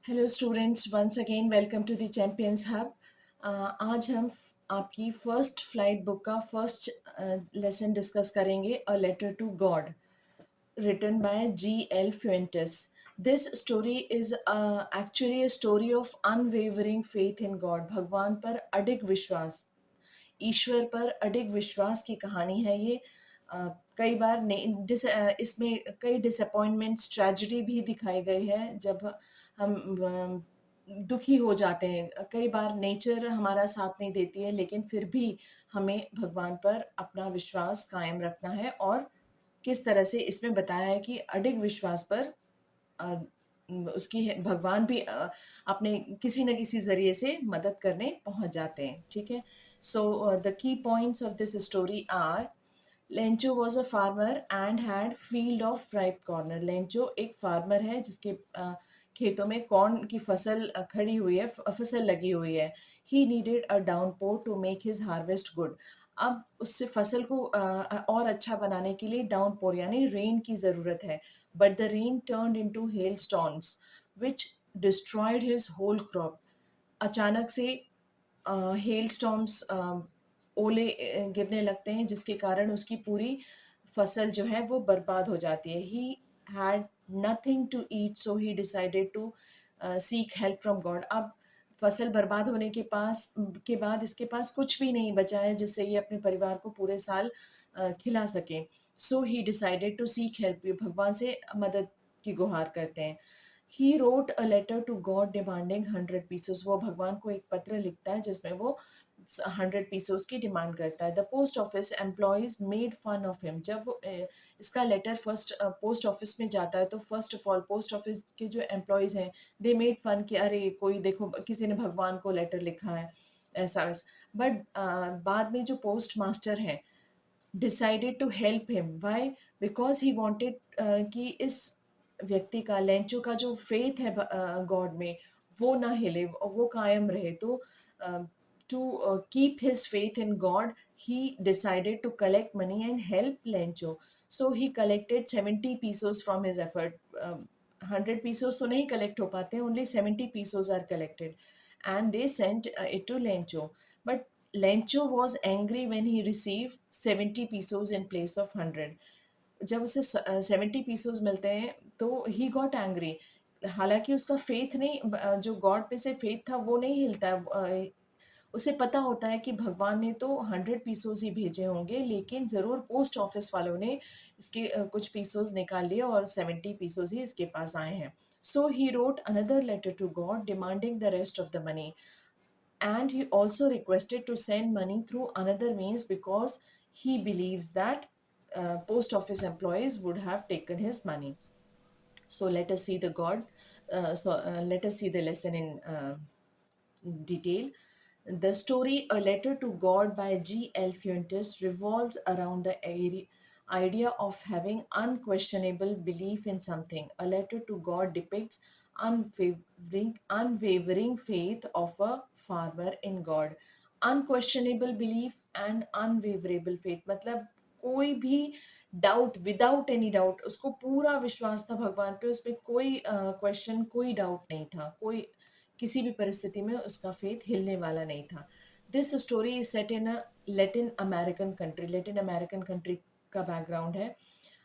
Hello students, once again welcome to the Champions Hub. आज हम आपकी फर्स्ट फ्लाइट बुक का फर्स्ट लेसन डिस्कस करेंगे, a letter to God, written by G.L. Fuentes. This story is actually a story of unwavering faith in God. भगवान पर अडिग विश्वास, ईश्वर पर अडिग विश्वास की कहानी है ये। अ, कई बार इसमें कई डिसअपॉइंटमेंट्स, ट्रेजेडी भी दिखाई गई है जब हम दुखी हो जाते हैं। कई बार नेचर हमारा साथ नहीं देती है, लेकिन फिर भी हमें भगवान पर अपना विश्वास कायम रखना है। और किस तरह से इसमें बताया है कि अडिग विश्वास पर अ, उसकी भगवान भी अपने किसी न किसी ज़रिए से मदद करने पहुँच जाते हैं, ठीक है? So the key points of this story are: Lencho was a farmer and had field of ripe corner. Lencho एक फार्मर है जिसके खेतों में कॉर्न की फसल खड़ी हुई है, फसल लगी हुई है। He needed a downpour to make his harvest good. अब उससे फसल को और अच्छा बनाने के लिए डाउनपोर यानी रेन की ज़रूरत है। But the rain turned into hail storms which destroyed his whole crop. अचानक से हेल स्टॉर्म्स, ओले गिरने लगते हैं, जिसके कारण उसकी पूरी फसल जो है वो बर्बाद हो जाती है। He had nothing to eat, so he decided to seek help from God. अब फसल बर्बाद होने के बाद इसके पास कुछ भी नहीं बचा है जिससे ये अपने परिवार को पूरे साल खिला सके। So he decided to seek help, भगवान से मदद की गुहार करते हैं। He wrote a letter to God demanding 100 pieces. वो भगवान को एक पत्र लिखता है जिसमें वो 100 पीसेस की डिमांड करता है। The post office employees made fun of him. जब वो इसका लेटर फर्स्ट पोस्ट ऑफिस में जाता है तो first of all post office के जो एम्प्लॉयज हैं, दे मेड फन कि अरे कोई देखो, किसी ने भगवान को लेटर लिखा है, ऐसा वैसा। बट बाद में जो पोस्ट मास्टर है decided to help him. Why? Because he wanted कि इस व्यक्ति का, लेंचो का जो फेथ है गॉड में, वो ना हिले और वो कायम रहे। तो to keep his faith in God, he decided to collect money and help Lencho. So he collected 70 pesos from his effort. 100 pesos तो नहीं कलेक्ट हो पाते, only 70 pesos are collected and they sent it to Lencho. But Lencho was angry when he received 70 pesos in place of 100. जब उसे 70 pesos मिलते हैं तो he got angry. हालांकि उसका फेथ नहीं, जो गॉड पे से फेथ था वो नहीं हिलता है। उसे पता होता है कि भगवान ने तो 100 पीसोस ही भेजे होंगे, लेकिन ज़रूर पोस्ट ऑफिस वालों ने इसके कुछ पीसोस निकाल लिए और 70 पीसोस ही इसके पास आए हैं। So he wrote another letter to God demanding the rest of the money, and he also requested to send money through another means because he believes that post office employees would have taken his money. So let us see the god let us see the lesson in detail. The story A Letter to God by G.L. Fuentes revolves around the idea of having unquestionable belief in something. A Letter to God depicts unwavering faith of a farmer in God. Unquestionable belief and unwaverable faith मतलब कोई भी doubt, without any doubt, उसको पूरा विश्वास था भगवान पे, उसमें कोई क्वेश्चन, कोई डाउट नहीं था, कोई किसी भी परिस्थिति में उसका फेथ हिलने वाला नहीं था। This story is set in a Latin American country. Latin American country का बैकग्राउंड है,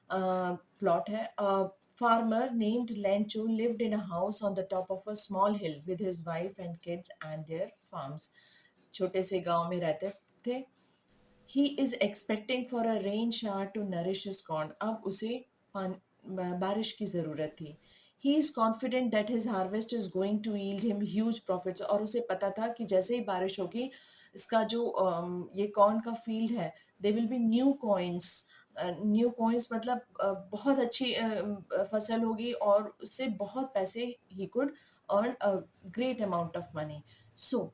प्लॉट है। Farmer named Lencho lived in a house on the top of a small hill with his wife and kids and their farms. छोटे से गांव में रहते थे। He is expecting for a rain shower to nourish his corn. अब उसे बारिश की ज़रूरत थी। He is confident that his harvest is going to yield him huge profits. और उसे पता था कि जैसे ही बारिश होगी, इसका जो ये कॉर्न का फील्ड है, they will be new coins. New coins मतलब बहुत अच्छी फसल होगी और उससे बहुत पैसे he could earn a great amount of money. So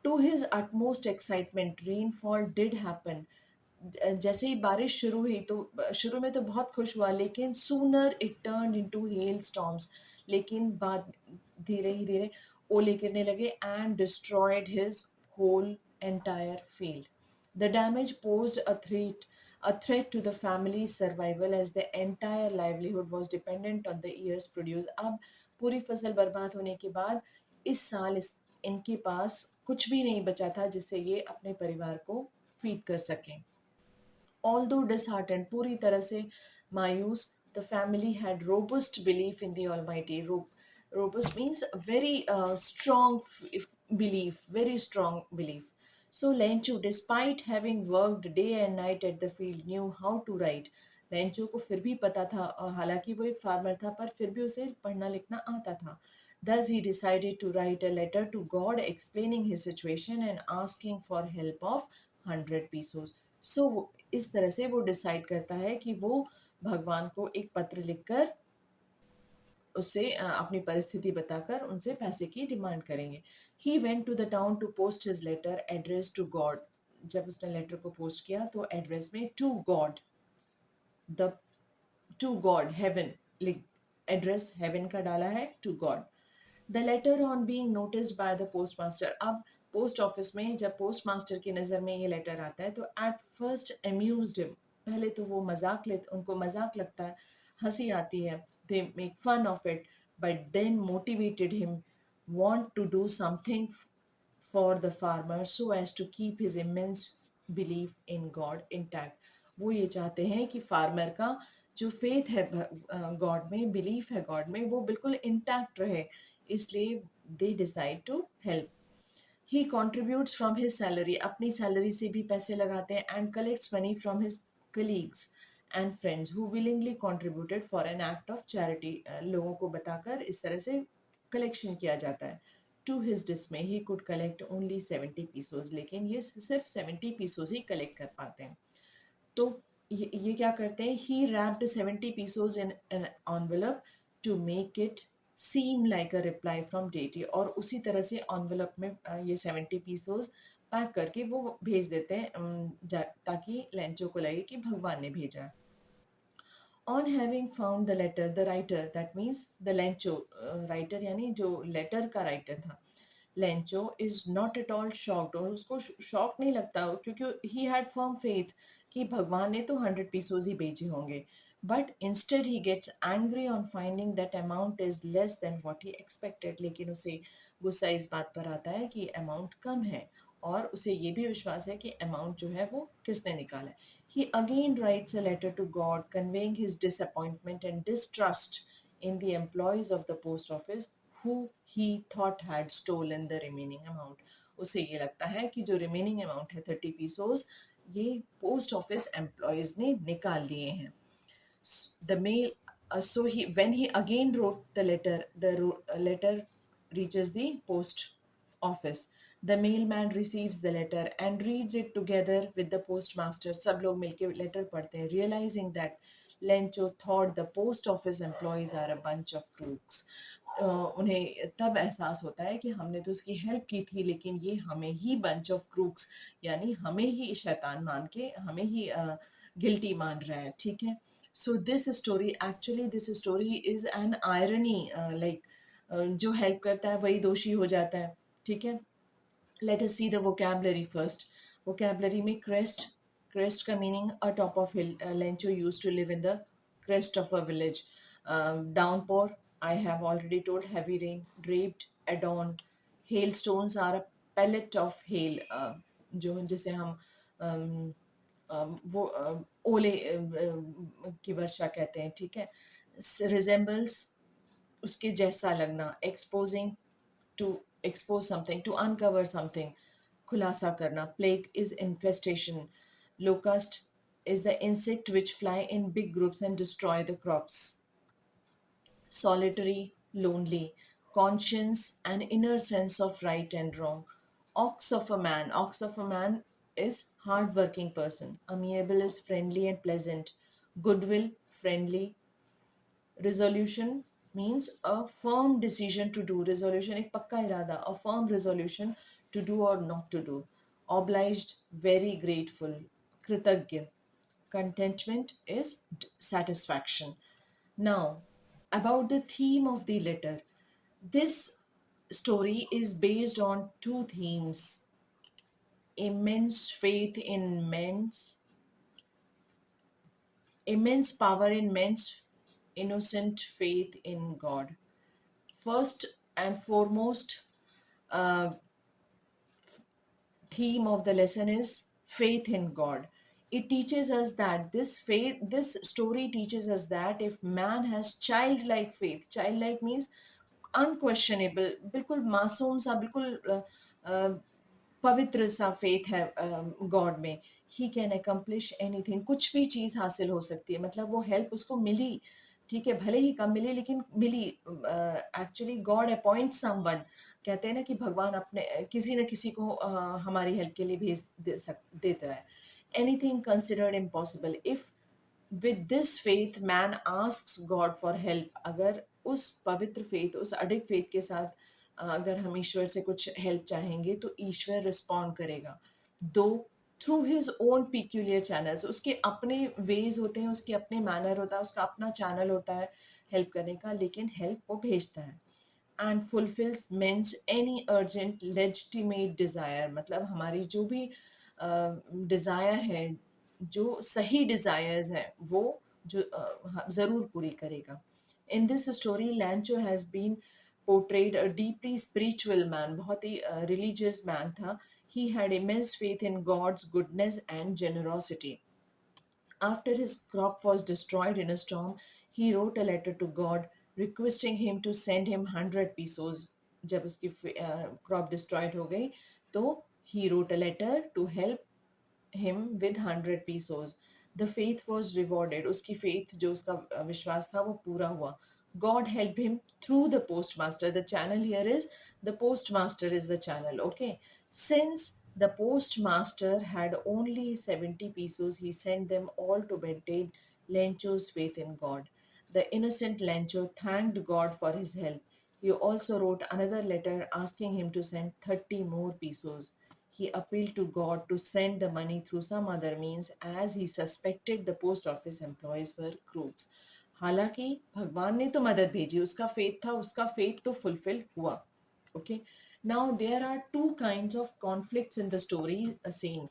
to his utmost excitement rainfall did happen. जैसे ही बारिश शुरू हुई तो शुरू में तो बहुत खुश हुआ, लेकिन sooner it turn into hail storms. लेकिन बाद धीरे ही धीरे ओले गिरने लगे and destroyed his whole entire field. The damage posed a threat a threat to the family's survival as the entire livelihood was dependent on the year's produce. अब पूरी फसल बर्बाद होने के बाद इस साल इनके पास कुछ भी नहीं बचा था जिससे ये अपने परिवार को फीड कर सकें. Although disheartened, पूरी तरह से मायूस, the family had robust belief in the Almighty. Robust means very strong belief, very strong belief. So Lenchu, despite having worked day and night at the field, knew how to write. Lencho को फिर भी पता था, हालांकि वो एक farmer था पर फिर भी उसे पढ़ना लिखना आता था. Thus he decided to write a letter to God explaining his situation and asking for help of 100 pesos. सो इस तरह से वो डिसाइड करता है कि वो भगवान को एक पत्र लिखकर उससे अपनी परिस्थिति बताकर उनसे पैसे की डिमांड करेंगे. He went to the town to post his letter address to God. जब उसने लेटर को पोस्ट किया तो एड्रेस में to God, the to God heaven, address heaven का डाला है, to God. The letter on being noticed by the post master. अब पोस्ट ऑफिस में जब पोस्ट मास्टर की नज़र में ये लेटर आता है तो एट फर्स्ट अम्यूज्ड हिम. पहले तो वो मजाक ले उनको मजाक लगता है, हंसी आती है, they make fun of it, but then motivated him want to do something for the farmer so as to keep his immense belief in God intact. वो ये चाहते हैं कि फार्मर का जो फेथ है गॉड में, बिलीफ है गॉड में, वो बिल्कुल इंटैक्ट रहे, इसलिए they decide to help. He contributes from his salary, अपनी सैलरी से भी पैसे लगाते हैं, and collects money from his colleagues and friends who willingly contributed for an act of charity. लोगों को बताकर इस तरह से कलेक्शन किया जाता है. To his dismay he could collect only 70 pesos, लेकिन ये सिर्फ 70 पीसोज ही कलेक्ट कर पाते हैं. तो ये क्या करते हैं, he wrapped 70 pesos in an envelope to make it seem like a reply from deity. और उसी तरह से एनवेलप में ये 70 पीसोज पैक करके वो भेज देते हैं, ताकि लेंचो को लगे कि भगवान ने भेजा है. On having found the letter, the writer, that means the Lencho, writer यानी जो letter का writer था, Lencho is not at all shocked, और उसको शॉक नहीं लगता क्योंकि he had firm faith कि भगवान ने तो 100 पीसोज ही भेजे होंगे. But instead he gets angry on finding that amount is less than what he expected. लेकिन उसे गुस्सा इस बात पर आता है कि अमाउंट कम है, और उसे ये भी विश्वास है कि अमाउंट जो है वो किसने निकाला है. He again writes a letter to God conveying his disappointment and distrust in the employees of the post office who he thought had stolen the remaining amount. उसे ये लगता है कि जो रिमेनिंग अमाउंट है 30 पीसोस, ये पोस्ट ऑफिस एम्प्लॉयज ने निकाल लिए हैं. The mail, so he when he again wrote the letter, the letter reaches the post office. The mailman receives the letter and reads it together with the postmaster. सब लोग मिलके letter पढ़ते हैं, realizing that Lencho thought the post office employees are a bunch of crooks. उन्हें तब एहसास होता है कि हमने तो उसकी हेल्प की थी, लेकिन ये हमें ही बंच ऑफ क्रूक्स, यानी हमें ही शैतान मान के हमें ही गिल्टी मान रहा है. ठीक है. So this story, actually this story is an irony, like जो हेल्प करता है वही दोषी हो जाता है. ठीक है. Let us see the vocabulary first. Vocabulary में क्रेस्ट, क्रेस्ट का meaning a top of hill. Lencho use to live in the crest of a village. Downpour, I have already told, heavy rain. Draped, adorned. Hailstones are a pellet of hail, जो जिसे हम वो ओले की वर्षा कहते हैं. ठीक है. रिजेंबल्स, उसके जैसा लगना. Exposing, to expose something, to uncover something, खुलासा करना. Plague is infestation. Locust is the insect which fly in big groups and destroy the crops. Solitary, lonely. Conscience, an inner sense of right and wrong. Ox of a man. Ox of a man is hard-working person. Amiable is friendly and pleasant. Goodwill, friendly. Resolution means a firm decision to do. Resolution एक पक्का इरादा, a firm resolution to do or not to do. Obliged, very grateful. कृतज्ञ. Contentment is satisfaction. Now, about the theme of the letter. This story is based on two themes: immense faith in men's immense power in men's innocent faith in God. First and foremost, uh, theme of the lesson is faith in God. It teaches us that this story teaches us that if man has childlike means unquestionable, बिल्कुल मासूम सा, बिल्कुल पवित्र सा faith है God में, he can accomplish anything, कुछ भी चीज हासिल हो सकती है, मतलब वो हेल्प उसको मिली, ठीक है, भले ही कम मिले लेकिन मिली। एक्चुअली गॉड अपॉइंट समवन, कहते हैं ना कि भगवान अपने किसी न किसी को हमारी हेल्प के लिए देता है। Anything considered impossible if with this faith man asks God for help, अगर उस पवित्र फेथ, उस अडिग फेथ के साथ अगर हम ईश्वर से कुछ हेल्प चाहेंगे तो ईश्वर रिस्पॉन्ड करेगा। दो, through his own peculiar channels, उसके अपने वेज होते हैं, उसके अपने मैनर होता है, उसका अपना चैनल होता है हेल्प करने का, लेकिन हेल्प वो भेजता है। And fulfils men's any urgent legitimate desire, मतलब हमारी जो भी डिज़ायर है, जो सही डिज़ायर्स हैं, वो जो ज़रूर पूरी करेगा। In this story Lencho has been portrayed a deeply spiritual man, बहुत ही रिलीजियस मैन था। He had immense faith in God's goodness and generosity. After his crop was destroyed in a storm, he wrote a letter to God requesting him to send him 100 pesos. जब उसकी crop destroyed हो गई तो he wrote a letter to help him with 100 pesos. The faith was rewarded. उसकी faith, जो उसका विश्वास था, वो पूरा हुआ. God helped him through the postmaster. The channel here is the postmaster is the channel. Okay. Since the postmaster had only 70 pesos, he sent them all to maintain Lencho's faith in God. The innocent Lencho thanked God for his help. He also wrote another letter asking him to send 30 more pesos. He appealed to God to send the money through some other means as he suspected the post office employees were crooks. हालांकि भगवान ने तो मदद भेजी, उसका faith था, उसका faith तो फुलफिल हुआ। Okay, now there are two kinds of conflicts in the story seen.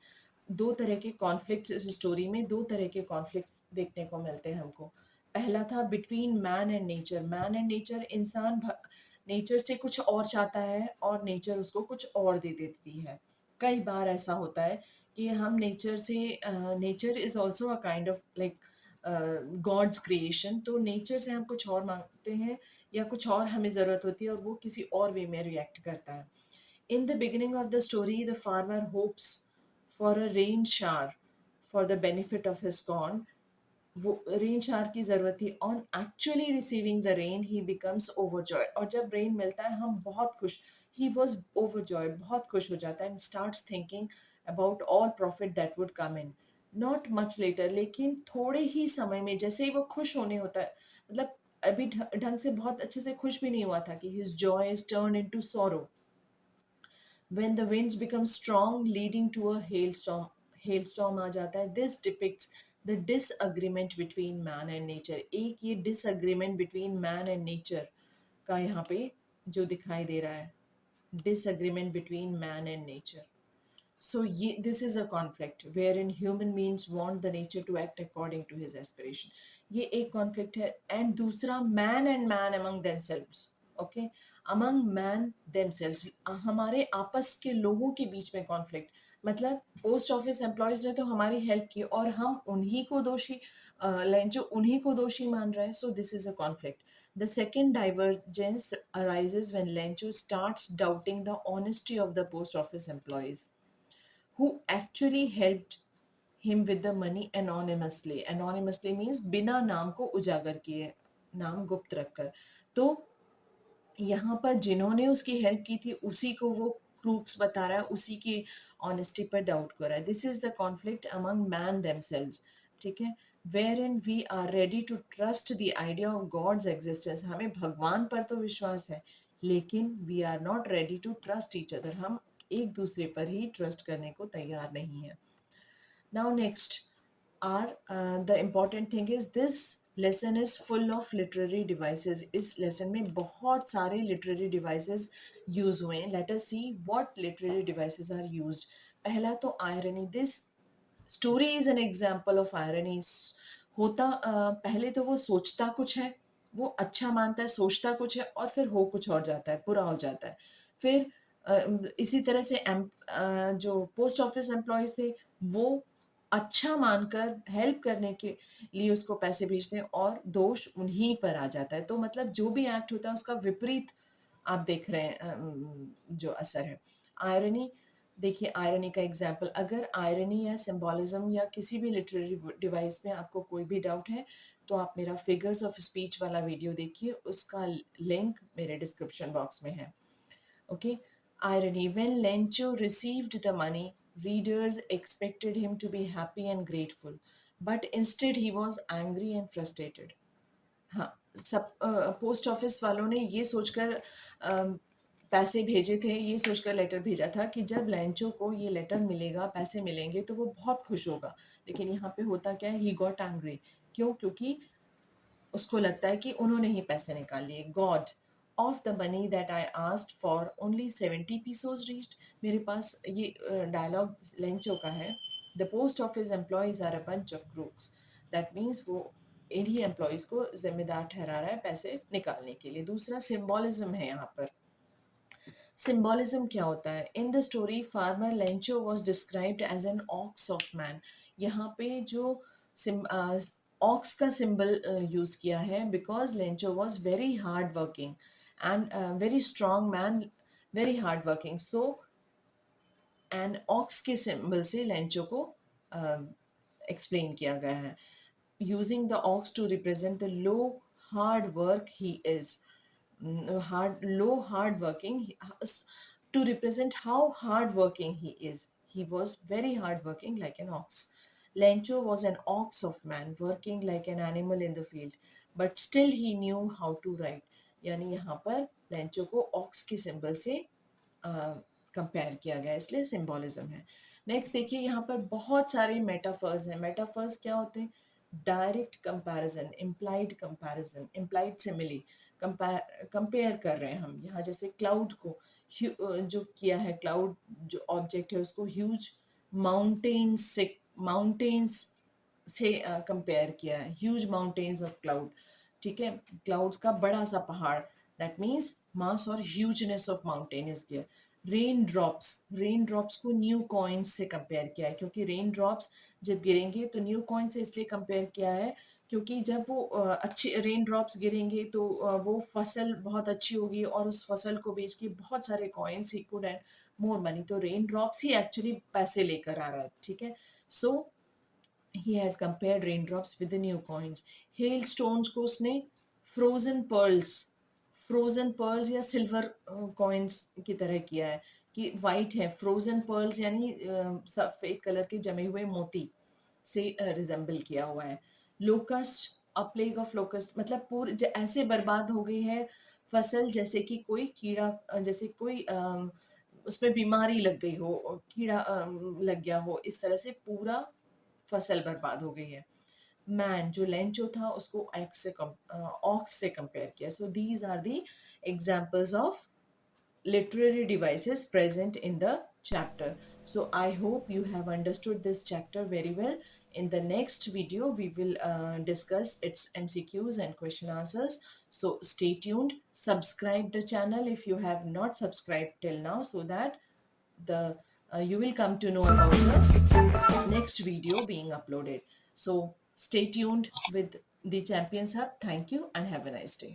दो तरह के कॉन्फ्लिक्ट्स इस स्टोरी में, दो तरह के कॉन्फ्लिक्ट्स देखने को मिलते हैं हमको। पहला था between man and nature. Man and nature, इंसान नेचर से कुछ और चाहता है और नेचर उसको कुछ और दे देती है। कई बार ऐसा होता है कि हम नेचर से, nature is also a kind of like God's creation, तो नेचर से हम कुछ और मांगते हैं या कुछ और हमें ज़रूरत होती है और वो किसी और वे में रिएक्ट करता है। In the beginning of the story the farmer hopes for a rain shower for the benefit of his corn. वो रेन शार की ज़रूरत थी। On actually receiving the rain he becomes overjoyed, और जब रेन मिलता है हम बहुत खुश, ही वॉज ओवरजॉय, बहुत खुश हो जाता है, and starts thinking about all profit that would come in. Not much later, लेकिन थोड़े ही समय में जैसे ही वो खुश होने होता है, मतलब अभी ढंग से बहुत अच्छे से खुश भी नहीं हुआ था कि his Joy is turn into sorrow when the winds become strong leading to a hailstorm आ जाता है। This depicts the disagreement between man and nature। एक ये disagreement between man and nature का यहाँ पे जो दिखाई दे रहा है, disagreement between man and nature। So this is a conflict wherein human beings want the nature to act according to his aspiration। ये एक conflict है। And दूसरा man and man among themselves। okay, among man themselves, हमारे आपस के लोगों के बीच में conflict, मतलब पोस्ट ऑफिस एम्प्लॉयज ने तो हमारी हेल्प की और हम उन्हीं को दोषी, लेंचो उन्हीं को दोषी मान रहे हैं। So this is a conflict. The second divergence arises when Lencho starts doubting the honesty of the post office employees who actually helped him with the money anonymously। Anonymously means बिना नाम को उजागर किए, नाम गुप्त रखकर। तो यहाँ पर जिन्होंने उसकी हेल्प की थी उसी को वो क्रूक्स बता रहा है, उसी की ऑनेस्टी पर डाउट कर रहा है। This is the conflict among man themselves. ठीक है, wherein we are ready to trust the idea of God's existence. हमें भगवान पर तो विश्वास है लेकिन we are not ready to trust each other, हम एक दूसरे पर ही ट्रस्ट करने को तैयार नहीं है। Now next are the important thing is this lesson is full of literary devices। इस lesson में बहुत सारे literary devices use हुए हैं। Let us see what literary devices are used। पहला तो irony। This story is an example of irony। होता पहले तो वो सोचता कुछ है, वो अच्छा मानता है, सोचता कुछ है और फिर हो कुछ और जाता है, बुरा हो जाता है। फिर इसी तरह से जो पोस्ट ऑफिस एम्प्लॉइज़ थे, वो अच्छा मानकर हेल्प करने के लिए उसको पैसे भेजते हैं और दोष उन्हीं पर आ जाता है। तो मतलब जो भी एक्ट होता है उसका विपरीत आप देख रहे हैं जो असर है। आयरनी, देखिए आयरनी का एग्जाम्पल, अगर आयरनी या सिंबॉलिज्म या किसी भी लिटरेरी डिवाइस में आपको कोई भी डाउट है तो आप मेरा फिगर्स ऑफ स्पीच वाला वीडियो देखिए, उसका लिंक मेरे डिस्क्रिप्शन बॉक्स में है। Okay, irony, when Lencho received the money readers expected him to be happy and grateful, but instead he was angry and frustrated. हाँ, सब पोस्ट ऑफिस वालों ने ये सोचकर पैसे भेजे थे, ये सोचकर लेटर भेजा था कि जब लैंचो को ये लेटर मिलेगा, पैसे मिलेंगे तो वो बहुत खुश होगा। लेकिन यहाँ पे होता क्या है, ही गॉट एंग्री। क्यों? क्योंकि उसको लगता है कि उन्होंने ही पैसे निकाल लिए। God, of the money that I asked for only 70 pesos reached. मेरे पास ये डायलॉग लेंचो का है। The post office employees are a bunch of crooks. That means वो इन्हीं एम्प्लॉयज को जिम्मेदार ठहरा रहा है पैसे निकालने के लिए। दूसरा सिंबॉलिज्म है यहाँ पर। सिंबॉलिज्म क्या होता है? In the story farmer Lencho was described as an ox of man. यहाँ पे जो ऑक्स का सिंबल यूज किया है because Lencho was very hard working and very strong man, very hard working. So and ox के symbol से Lencho को explain किया गया है, using the ox to represent the low hard work he is, hard working, to represent how hard working he is. He was very hard working like an ox. Lencho was an ox of man working like an animal in the field, but still he knew how to write. यानी यहाँ पर Lencho को aux के symbol से compare किया गया, इसलिए symbolism है। नेक्स्ट देखिए, यहाँ पर बहुत सारे मेटाफर्स हैं। मेटाफर्स क्या होते हैं? Direct comparison, implied comparison, implied simile, compare कर रहे हैं हम। यहाँ जैसे क्लाउड को जो किया है, क्लाउड जो ऑब्जेक्ट है उसको ह्यूज माउंटेन्स से कंपेयर किया है, ह्यूज माउंटेन्स ऑफ क्लाउड। ठीक है, क्लाउड्स का बड़ा सा पहाड़, दैट मीन्स मास और hugeness of mountain is there. Raindrops को न्यू कॉइन्स से कंपेयर किया है, क्योंकि रेन ड्रॉप्स जब गिरेंगे तो न्यू कॉइन से इसलिए कंपेयर किया है क्योंकि जब वो अच्छे रेन ड्रॉप्स गिरेंगे तो वो फसल बहुत अच्छी होगी और उस फसल को बेच के बहुत सारे coins he could and more money. तो रेन ड्रॉप्स ही एक्चुअली पैसे लेकर आ रहा है। ठीक है, सो he had compared raindrops with the new coins. Hailstones को उसने frozen pearls, फ्रोजन पर्ल्स या सिल्वर कॉइन्स की तरह किया है कि वाइट है, फ्रोजन पर्ल्स यानी सफेद कलर के जमे हुए मोती से रिजेंबल किया हुआ है। Locust, a plague of locust, मतलब पूरे ऐसे बर्बाद हो गई है फसल जैसे कि कोई कीड़ा, जैसे कोई उसमें बीमारी लग गई हो, कीड़ा लग गया हो, इस तरह से पूरा फसल बर्बाद हो गई है। मैन, जो लेंचो था उसको ऑक्स से कंपेयर किया। So these are the examples of literary devices present in the chapter. So I hope you have understood this chapter very well. In the next video we will discuss its MCQs and question answers. So stay tuned, subscribe the channel if you have not subscribed till now, so that the you will come to know about the next video being uploaded. So stay tuned with the Champions Hub. Thank you and have a nice day.